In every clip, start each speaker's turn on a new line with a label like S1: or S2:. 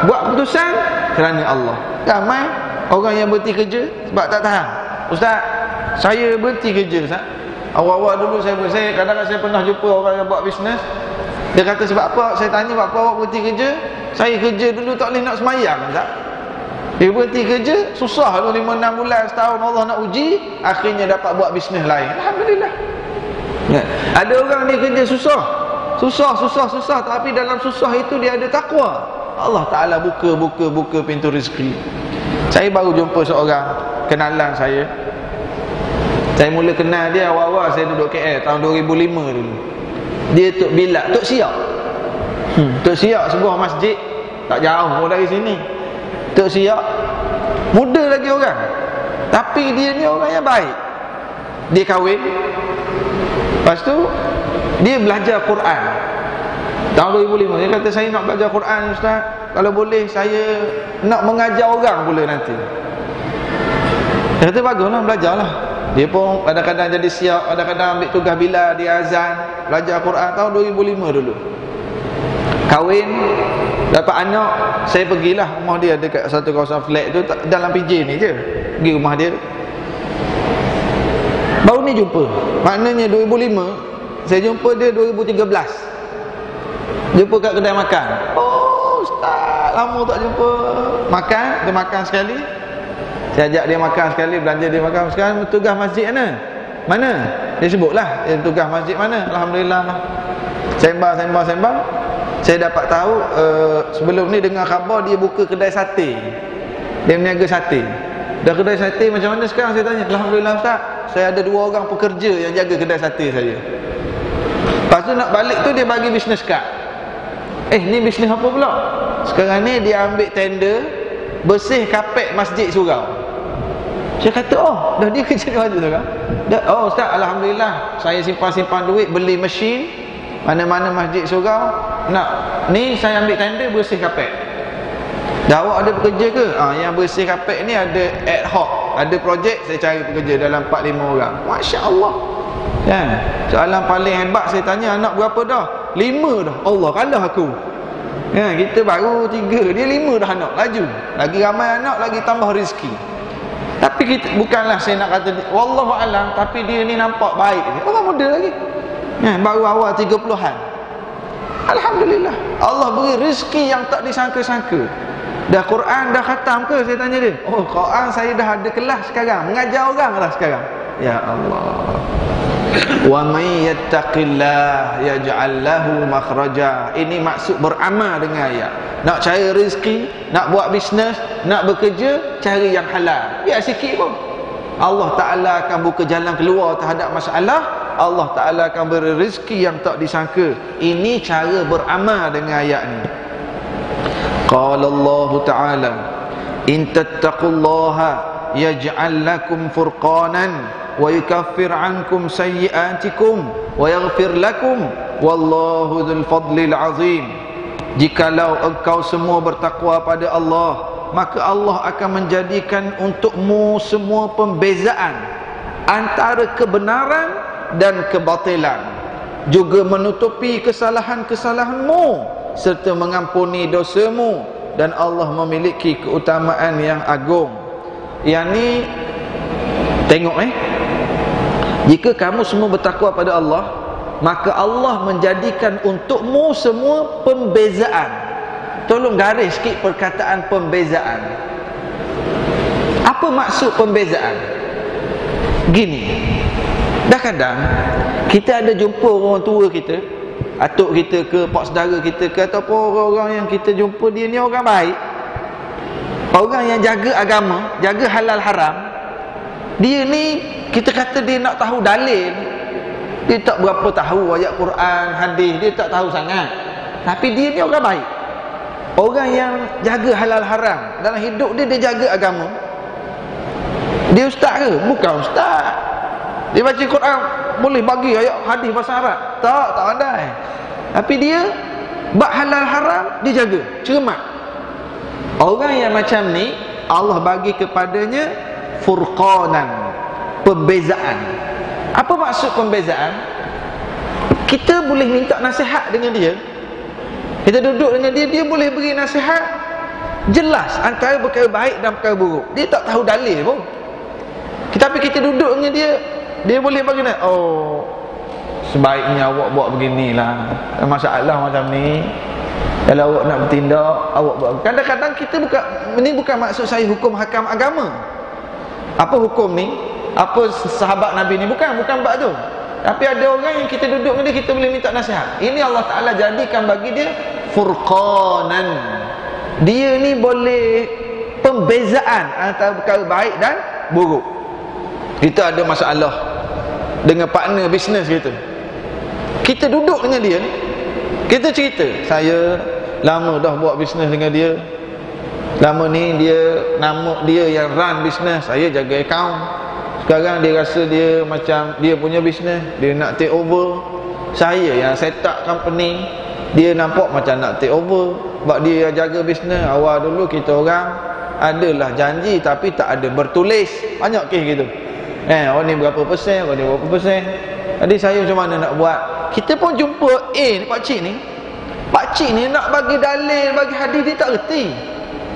S1: buat keputusan kerana Allah. Ramai orang yang berhenti kerja sebab tak tahan. Ustaz, saya berhenti kerja Ustaz. Awal-awal dulu saya kadang-kadang saya pernah jumpa orang yang buat bisnes. Dia kata sebab apa? Saya tanya sebab apa awak berhenti kerja? Saya kerja dulu tak boleh nak semayang Ustaz. Dia berhenti kerja, susah tu 5-6 bulan, setahun Allah nak uji, akhirnya dapat buat bisnes lain. Alhamdulillah. Ya. Ada orang dia kerja susah, tapi dalam susah itu dia ada takwa. Allah Ta'ala buka pintu rezeki. Saya baru jumpa seorang kenalan saya. Saya mula kenal dia awal-awal saya duduk KL tahun 2005 dulu. Dia Tok Bilal, Tok Siak. Tok Siak sebuah masjid tak jauh pun dari sini. Tok Siak muda lagi orang, tapi dia ni orang yang baik. Dia kahwin, lepas tu dia belajar Quran tahun 2005. Dia kata saya nak belajar Quran Ustaz, kalau boleh saya nak mengajar orang pula nanti. Dia kata baguslah, belajarlah. Dia pun kadang-kadang jadi siap, kadang-kadang ambil tugas bila dia azan, belajar Quran tahun 2005 dulu. Kahwin, dapat anak, saya pergilah rumah dia dekat satu kawasan flat tu, dalam PJ ni je. Pergi rumah dia. Baru ni jumpa. Maknanya 2005, saya jumpa dia 2013. Jumpa kat kedai makan. Oh Ustaz, lama tak jumpa. Makan, dia makan sekali. Saya ajak dia makan sekali, belanja dia makan. Sekarang tugas masjid mana? Dia sebutlah, dia tugas masjid mana. Alhamdulillah. Sembang. Saya dapat tahu sebelum ni dengar khabar dia buka kedai sate. Dia meniaga sate. Dah kedai sate macam mana sekarang saya tanya. Alhamdulillah Ustaz, saya ada 2 orang pekerja yang jaga kedai sate saya. Lepas tu nak balik tu dia bagi business card. Ni bisnes apa pula? Sekarang ni dia ambil tender bersih kapet masjid surau. Saya kata, dah dia kerja di masjid surau? Oh Ustaz, Alhamdulillah, saya simpan duit beli mesin. Mana-mana masjid surau nak ni saya ambil tender bersih kapet. Dah awak ada pekerja ke? Yang bersih kapet ni ada ad hoc, ada projek, saya cari pekerja dalam 4-5 orang. Masya Allah. Kan? Soalan paling hebat saya tanya, anak berapa dah? 5 dah. Allah kalah aku. Kita baru 3, dia 5 dah anak. Laju. Lagi ramai anak, lagi tambah rezeki. Tapi kita, bukanlah saya nak kata wallahu alam, tapi dia ni nampak baik. Orang muda lagi. Baru awal 30-an. Alhamdulillah, Allah beri rezeki yang tak disangka-sangka. Dah Quran dah khatam ke? Saya tanya dia. Quran saya dah ada kelas sekarang, mengajar orang lah sekarang. Ya Allah. Wa may yattaqillah yaj'al lahu makhraja. Ini maksud beramal dengan ayat. Nak cari rezeki, nak buat bisnes, nak bekerja, cari yang halal. Biar sikit pun, Allah Ta'ala akan buka jalan keluar terhadap masalah. Allah Ta'ala akan beri rezeki yang tak disangka. Ini cara beramal dengan ayat ni. Qala Allah Ta'ala, in tattaqullaha yaj'al lakum furqanan wa yukaffir ankum sayyi'atikum wa yaghfir lakum wallahu dzul fadlil azim. Jikalau engkau semua bertakwa pada Allah, maka Allah akan menjadikan untukmu semua pembezaan antara kebenaran dan kebatilan, juga menutupi kesalahan-kesalahanmu serta mengampuni dosamu, dan Allah memiliki keutamaan yang agung. Yang ni tengok jika kamu semua bertakwa pada Allah, maka Allah menjadikan untukmu semua pembezaan. Tolong garis sikit perkataan pembezaan. Apa maksud pembezaan? Gini, dah kadang kita ada jumpa orang tua kita, atuk kita ke, pak saudara kita ke, ataupun orang-orang yang kita jumpa, dia ni orang baik, orang yang jaga agama, jaga halal haram. Dia ni kita kata dia nak tahu dalil, dia tak berapa tahu ayat Quran, hadis, dia tak tahu sangat. Tapi dia ni orang baik, orang yang jaga halal haram. Dalam hidup dia, dia jaga agama. Dia ustaz ke? Bukan ustaz. Dia baca Quran, boleh bagi ayat hadis bahasa Arab? Tak pandai. Tapi dia bab halal haram dia jaga, cermat. Orang yang macam ni Allah bagi kepadanya furqanan, pembezaan. Apa maksud pembezaan? Kita boleh minta nasihat dengan dia, kita duduk dengan dia, dia boleh beri nasihat, Jelas antara perkara baik dan perkara buruk. Dia tak tahu dalil pun. Tapi kita duduk dengan dia boleh bagi nak, oh, sebaiknya awak buat beginilah, masalah macam ni, kalau awak nak bertindak, awak buat. Kadang-kadang kita bukan maksud saya hukum hakam agama. Apa hukum ni? Apa sahabat Nabi ni? Bukan bab tu. Tapi ada orang yang kita duduk dengan dia, kita boleh minta nasihat. Ini Allah Ta'ala jadikan bagi dia furqanan. Dia ni boleh pembezaan antara perkara baik dan buruk. Kita ada masalah dengan partner bisnes kita duduk dengan dia, kita cerita, saya lama dah buat bisnes dengan dia, lama ni nama dia yang run bisnes, saya jaga akaun. Sekarang dia rasa dia macam dia punya bisnes, dia nak take over, saya yang set up company. Dia nampak macam nak take over, sebab dia jaga bisnes. Awal dulu kita orang adalah janji tapi tak ada bertulis. Banyak kes gitu. Orang ni berapa persen, orang ni berapa persen. Jadi saya macam mana nak buat? Kita pun jumpa pakcik ni nak bagi dalil, bagi hadis, dia tak reti.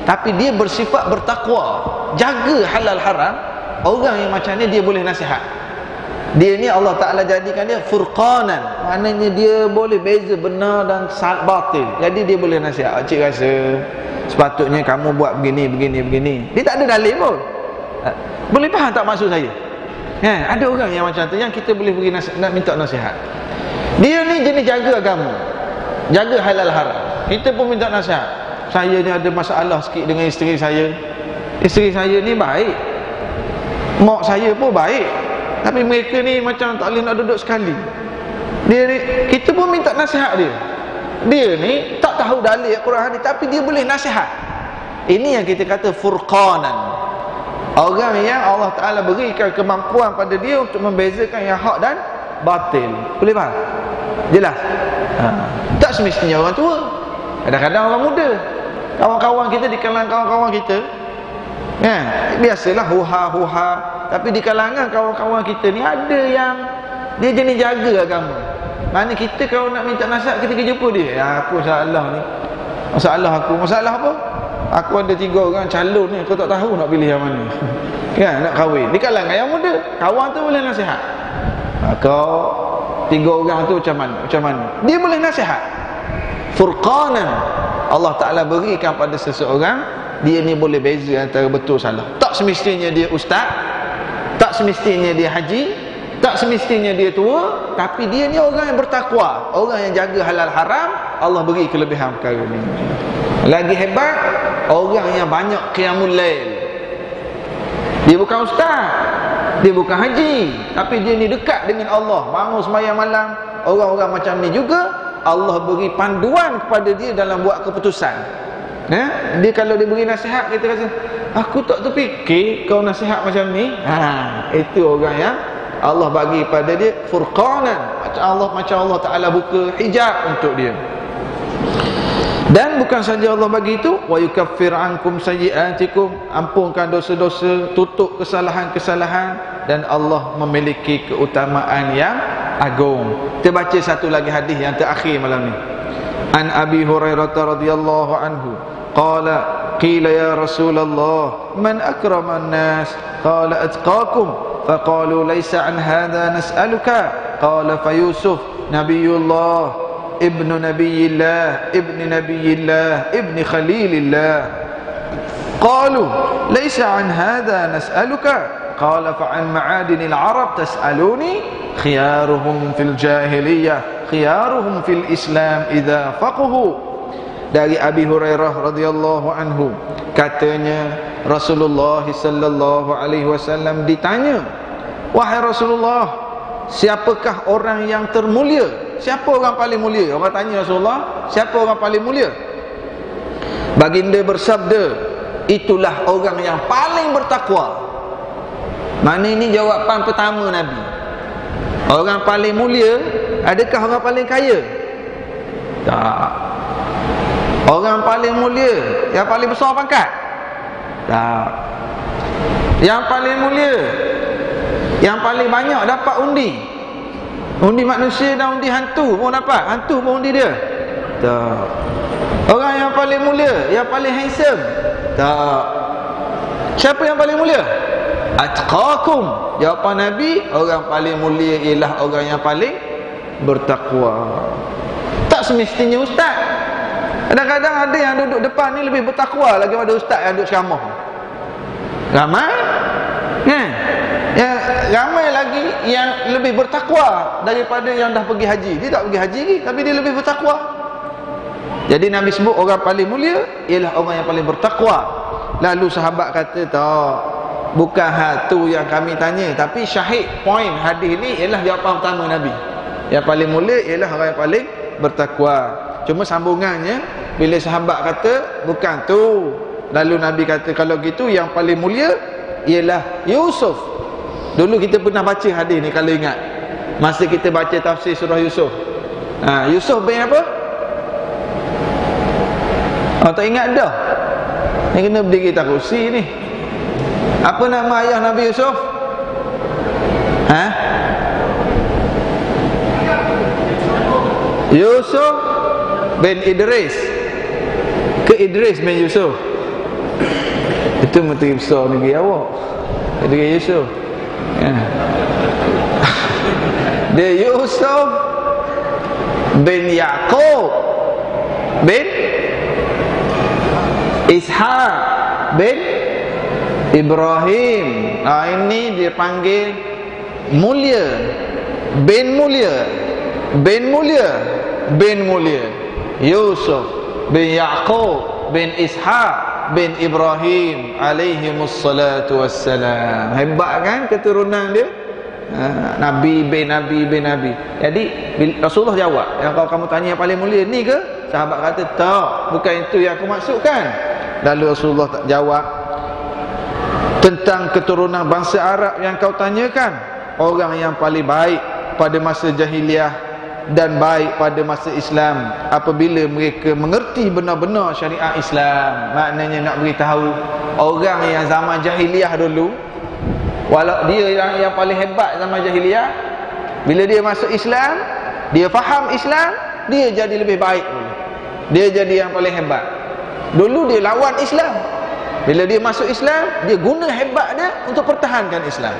S1: Tapi dia bersifat bertakwa, jaga halal haram. Orang yang macam ni dia boleh nasihat. Dia ni Allah Ta'ala jadikan dia furqanan. Maknanya dia boleh beza benar dan batil. Jadi dia boleh nasihat. Cik rasa sepatutnya kamu buat begini. Dia tak ada dalil pun. Boleh faham tak maksud saya? Ada orang yang macam tu, yang kita boleh beri nak minta nasihat. Dia ni jenis jaga agama, jaga halal haram. Kita pun minta nasihat. Saya ni ada masalah sikit dengan isteri saya. Isteri saya ni baik, mak saya pun baik, tapi mereka ni macam tak boleh nak duduk sekali. Dia ni, kita pun minta nasihat dia. Dia ni tak tahu dalil Quran hadis, tapi dia boleh nasihat. Ini yang kita kata furqanan. Orang yang Allah Ta'ala berikan kemampuan pada dia untuk membezakan yang hak dan batil. Boleh faham? Jelas? Tak semestinya orang tua, kadang-kadang orang muda. Kawan-kawan kita, di kalangan kawan-kawan kita, biasalah huha. Tapi di kalangan kawan-kawan kita ni ada yang dia jenis jaga agama. Mana kita kalau nak minta nasihat, kita jumpa dia, apa masalah ni? Masalah apa? Aku ada 3 orang calon ni, kau tak tahu nak pilih yang mana. Nak kahwin. Di kalangan yang muda, kawan tu boleh nasihat. Kau 3 orang tu macam mana? Dia boleh nasihat. Furqanan. Allah Ta'ala berikan pada seseorang, dia ni boleh beza antara betul salah. Tak semestinya dia ustaz, tak semestinya dia haji, tak semestinya dia tua, tapi dia ni orang yang bertakwa, orang yang jaga halal haram. Allah beri kelebihan perkara ni. Lagi hebat, orang yang banyak qiyamul lail. Dia bukan ustaz, dia bukan haji, tapi dia ni dekat dengan Allah, bangun sembahyang malam. Orang-orang macam ni juga Allah beri panduan kepada dia dalam buat keputusan. Dia kalau dia beri nasihat, kita rasa aku tak terfikir kau nasihat macam ni. Itu orang yang Allah bagi pada dia furqanan. Macam Allah Ta'ala buka hijab untuk dia. Dan bukan saja Allah bagi itu, wa yukaffir ankum sayyi'atikum, ampunkan dosa-dosa, tutup kesalahan-kesalahan, dan Allah memiliki keutamaan yang agung. Kita baca satu lagi hadis yang terakhir malam ni. An Abi Hurairah radhiyallahu anhu qala qila ya Rasulullah man akraman nas qala atqakum faqalu laysa an hadha nas'aluka qala fa Yusuf nabiyullah ibnu nabiyillah ibni khalilillah qalu laysa an hadha nas'aluka qala fa an ma'adinil arab tas'aluni khiyaruhum fil jahiliyah khiyaruhum fil islam idza faqahu. Dari Abi Hurairah radhiyallahu anhu, katanya Rasulullah sallallahu alaihi wasallam ditanya, wahai Rasulullah, siapakah orang yang termulia? Siapa orang paling mulia? Orang tanya Rasulullah, siapa orang paling mulia? Baginda bersabda, itulah orang yang paling bertakwa. Mana ini jawapan pertama Nabi. Orang paling mulia, adakah orang paling kaya? Tak. Orang paling mulia, yang paling besar pangkat? Tak. Yang paling mulia, yang paling banyak dapat undi. Undi manusia dan undi hantu pun dapat. Hantu pun undi dia. Tak. Orang yang paling paling mulia? Yang paling handsome? Tak. Siapa yang paling mulia? Atqakum. Jawapan Nabi, orang paling mulia ialah orang yang paling bertakwa. Tak semestinya ustaz. Kadang-kadang ada yang duduk depan ni lebih bertakwa lagi pada ustaz yang duduk ceramah. Ramai kan? Yang ramai lagi yang lebih bertakwa daripada yang dah pergi haji. Dia tak pergi haji lagi, tapi dia lebih bertakwa. Jadi Nabi sebut orang paling mulia ialah orang yang paling bertakwa. Lalu sahabat kata, tak, bukan hal tu yang kami tanya, tapi syahid poin hadis ni ialah jawapan pertama Nabi. Yang paling mulia ialah orang yang paling bertakwa. Cuma sambungannya, bila sahabat kata bukan tu, lalu Nabi kata kalau gitu yang paling mulia ialah Yusuf. Dulu kita pernah baca hadis ni kalau ingat, masa kita baca tafsir surah Yusuf. Yusuf bin apa? Tak ingat dah. Ni kena berdiri tak kursi ni. Apa nama ayah Nabi Yusuf? Yusuf bin Idris ke Idris bin Yusuf? Itu menteri besar negeri awak, negeri Yusuf. Dia Yusuf bin Yaqub bin Ishaq bin Ibrahim. Ini dia panggil mulia, bin mulia, bin mulia, bin mulia. Yusuf bin Yaqub bin Ishaq bin Ibrahim alaihimussalatu wassalam. Hebat kan keturunan dia? Nabi bin Nabi bin Nabi. Jadi Rasulullah jawab, yang kamu tanya yang paling mulia ni ke? Sahabat kata, tak, bukan itu yang aku maksudkan. Lalu Rasulullah tak jawab, tentang keturunan bangsa Arab yang kau tanyakan, orang yang paling baik pada masa jahiliah dan baik pada masa Islam apabila mereka mengerti benar-benar syariat Islam. Maknanya nak beritahu orang yang zaman jahiliah dulu, walau dia yang paling hebat zaman jahiliah, bila dia masuk Islam, dia faham Islam, dia jadi lebih baik. Dia jadi yang paling hebat. Dulu dia lawan Islam, bila dia masuk Islam, dia guna hebat dia untuk pertahankan Islam.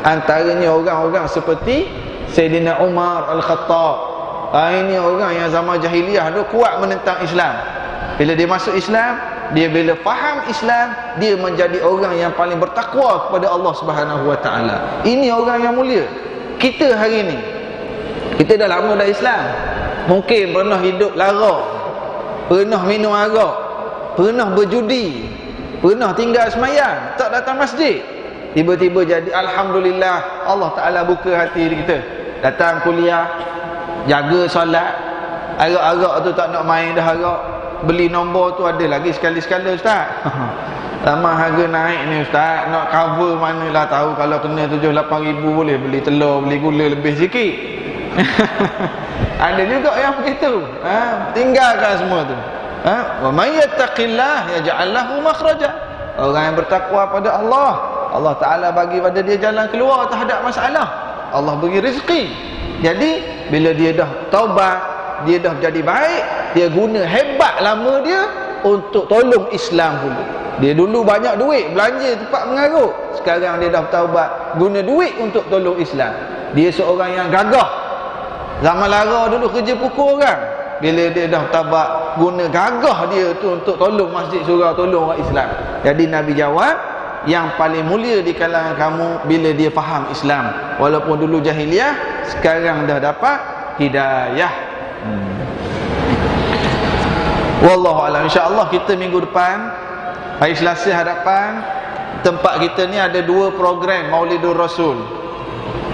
S1: Antaranya orang-orang seperti Sayyidina Umar Al-Khattab. Ini orang yang zaman jahiliah tu kuat menentang Islam. Bila dia masuk Islam, dia bila faham Islam, dia menjadi orang yang paling bertakwa kepada Allah Subhanahu Wa Taala. Ini orang yang mulia. Kita hari ni, kita dah lama dah Islam, mungkin pernah hidup lara, pernah minum arak, pernah berjudi, pernah tinggal semayang, tak datang masjid. Tiba-tiba jadi alhamdulillah, Allah Ta'ala buka hati kita, datang kuliah, jaga solat, arak-arak tu tak nak main dah arak, beli nombor tu ada lagi sekali-sekala ustaz. Lama harga naik ni ustaz, nak cover manalah tahu, kalau kena 7-8 ribu boleh beli telur, beli gula lebih sikit. Ada juga yang begitu. Tinggalkan semua tu. Wa may yattaqillah yaj'al lahu makhraja. Orang yang bertakwa pada Allah, Allah Ta'ala bagi pada dia jalan keluar terhadap masalah. Allah bagi rezeki. Jadi bila dia dah taubat, dia dah jadi baik, dia guna hebat lama dia untuk tolong Islam dulu. Dia dulu banyak duit, belanja tempat mengarut. Sekarang dia dah taubat, guna duit untuk tolong Islam. Dia seorang yang gagah. Zaman lara dulu kerja pukul orang. Bila dia dah taubat, guna gagah dia tu untuk tolong masjid surau, tolong orang Islam. Jadi Nabi jawab, yang paling mulia di kalangan kamu bila dia faham Islam. Walaupun dulu jahiliah, sekarang dah dapat hidayah. Wallahu a'lam. InsyaAllah kita minggu depan, hari Selasa hadapan, tempat kita ni ada 2 program Maulidur Rasul.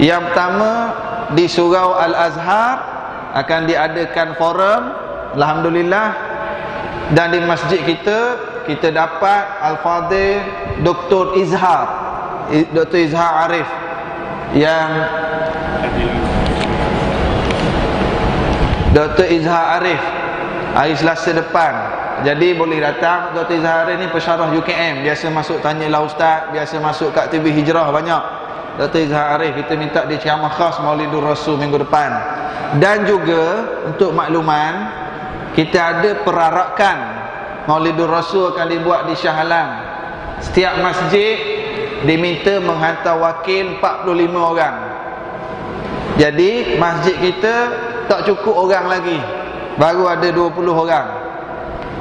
S1: Yang pertama di Surau Al-Azhar akan diadakan forum, alhamdulillah. Dan di masjid kita dapat Al-Fadhil Dr. Izhar, Dr. Izhar Arif, yang Dr. Izhar Arif hari Selasa depan. Jadi boleh datang. Dr. Izhar Arif ni pesyarah UKM, biasa masuk tanyalah ustaz, biasa masuk kat TV Hijrah banyak. Dr. Izhar Arif, kita minta dia ceramah khas Maulidur Rasul minggu depan. Dan juga untuk makluman, kita ada perarakan Maulidur Rasul akan dibuat di Shah Alam. Setiap masjid diminta menghantar wakil 45 orang. Jadi masjid kita tak cukup orang lagi, baru ada 20 orang.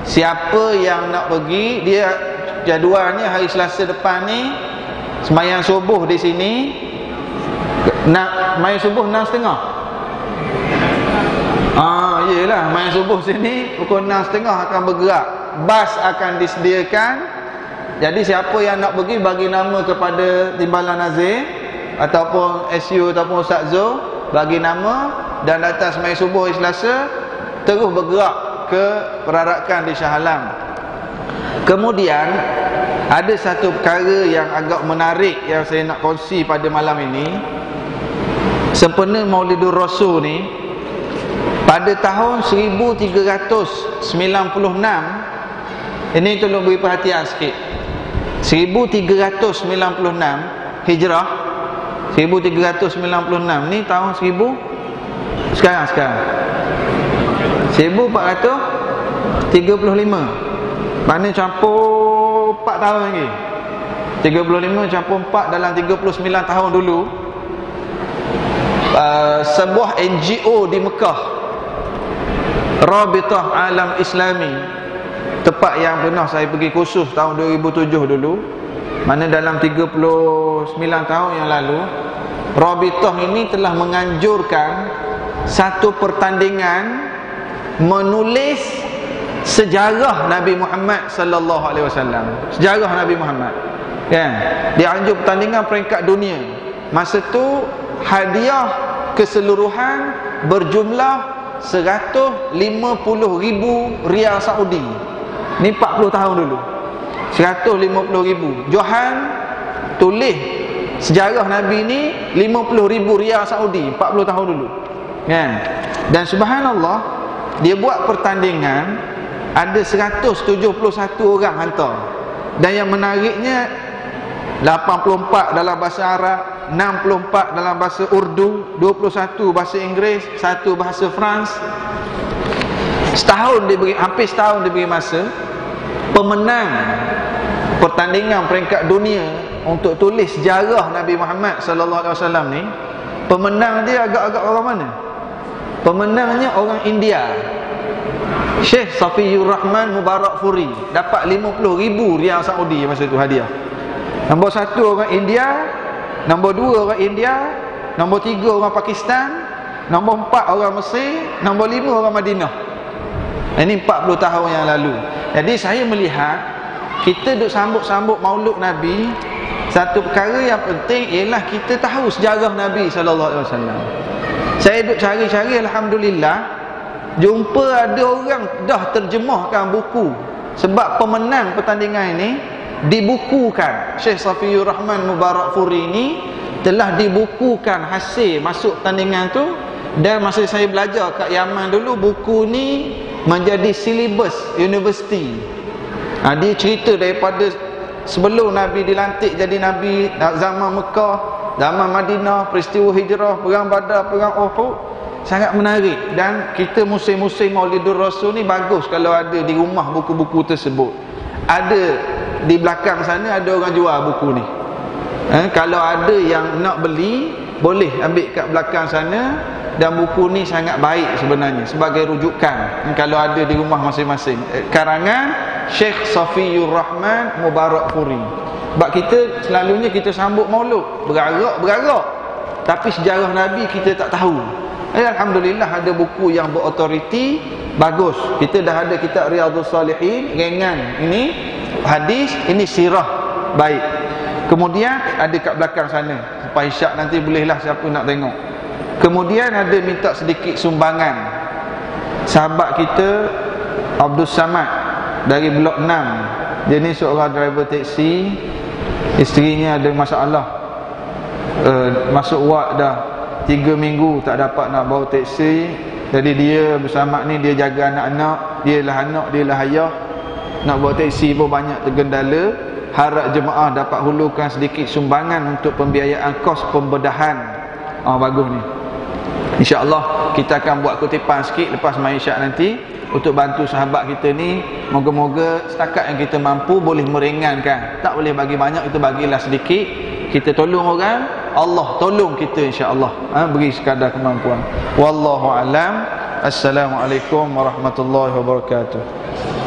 S1: Siapa yang nak pergi, dia jadualnya hari Selasa depan ni sembahyang subuh di sini. Nak sembahyang subuh 6.30. Yelah, main subuh sini pukul 6.30 akan bergerak. Bas akan disediakan. Jadi siapa yang nak pergi, bagi nama kepada Timbalan Nazir ataupun SU ataupun Ustaz Zul, bagi nama dan datang main subuh hari Selasa, terus bergerak ke perarakan di Shah Alam. Kemudian ada satu perkara yang agak menarik yang saya nak kongsi pada malam ini. Sempena Maulidur Rasul ni, pada tahun 1396, ini tolong beri perhatian sikit. 1396 Hijrah, 1396 ni tahun 1000 sekarang 1435. Mana campur 4 tahun lagi. 35 campur 4 dalam 39 tahun dulu. Sebuah NGO di Mekah, Rabitah Alam Islami, tempat yang pernah saya pergi khusus tahun 2007 dulu, mana dalam 39 tahun yang lalu, Rabitah ini telah menganjurkan satu pertandingan menulis sejarah Nabi Muhammad sallallahu alaihi wasallam. Sejarah Nabi Muhammad. Kan? Dia anjur pertandingan peringkat dunia. Masa tu hadiah keseluruhan berjumlah 150,000 rial Saudi. Ni 40 tahun dulu. 150,000. Johan tulis sejarah Nabi ni 50,000 rial Saudi 40 tahun dulu. Kan? Dan subhanallah, dia buat pertandingan, ada 171 orang hantar. Dan yang menariknya, 84 dalam bahasa Arab, 64 dalam bahasa Urdu, 21 bahasa Inggeris, 1 bahasa France. Setahun diberi, hampir setahun diberi masa. Pemenang pertandingan peringkat dunia untuk tulis sejarah Nabi Muhammad sallallahu alaihi wasallam ni, pemenang dia agak-agak orang mana? Pemenangnya orang India, Syekh Safiyur Rahman Mubarak Furi, dapat 50,000 rial Saudi masa tu hadiah. Nombor 1 orang India, nombor 2 orang India, nombor 3 orang Pakistan, nombor 4 orang Mesir, nombor 5 orang Madinah. Ini 40 tahun yang lalu. Jadi saya melihat kita duk sambut-sambut Maulud Nabi, satu perkara yang penting ialah kita tahu sejarah Nabi sallallahu alaihi wasallam. Saya duk cari-cari, alhamdulillah jumpa ada orang dah terjemahkan buku. Sebab pemenang pertandingan ini dibukukan. Syekh Safiyur Rahman Mubarak Furi ini telah dibukukan hasil masuk pertandingan tu. Dan masa saya belajar kat Yaman dulu, buku ni menjadi silibus universiti. Dia cerita daripada sebelum Nabi dilantik jadi Nabi, zaman Mekah, zaman Madinah, peristiwa hijrah, perang Badar, perang Uhud. Sangat menarik. Dan kita musim-musim Maulidur Rasul ni bagus kalau ada di rumah buku-buku tersebut. Ada di belakang sana, ada orang jual buku ni. Kalau ada yang nak beli, boleh ambil kat belakang sana. Dan buku ni sangat baik sebenarnya sebagai rujukan kalau ada di rumah masing-masing. Karangan Syekh Safiyur Rahman Mubarak Furi. Sebab kita selalunya kita sambut Maulud, beragak, tapi sejarah Nabi kita tak tahu. Alhamdulillah ada buku yang berautoriti, bagus. Kita dah ada kitab Riyadhus Salihin, ringan. Ini hadis, ini sirah, baik. Kemudian ada kat belakang sana, sampai isyak nanti bolehlah siapa nak tengok. Kemudian ada minta sedikit sumbangan. Sahabat kita Abdul Samad dari Blok 6. Dia ni seorang driver taksi. Isterinya ada masalah, masuk ward dah 3 minggu tak dapat nak bawa taksi. Jadi dia bersama ni, dia jaga anak-anak. Dia lah anak, dia lah ayah. Nak bawa taksi pun banyak tergendala. Harap jemaah dapat hulurkan sedikit sumbangan untuk pembiayaan kos pembedahan. Bagus ni, InsyaAllah kita akan buat kutipan sikit lepas main isyak nanti untuk bantu sahabat kita ni. Moga-moga setakat yang kita mampu boleh meringankan. Tak boleh bagi banyak, kita bagilah sedikit. Kita tolong orang, Allah tolong kita insya-Allah. Beri sekadar kemampuan. Wallahu alam. Assalamualaikum warahmatullahi wabarakatuh.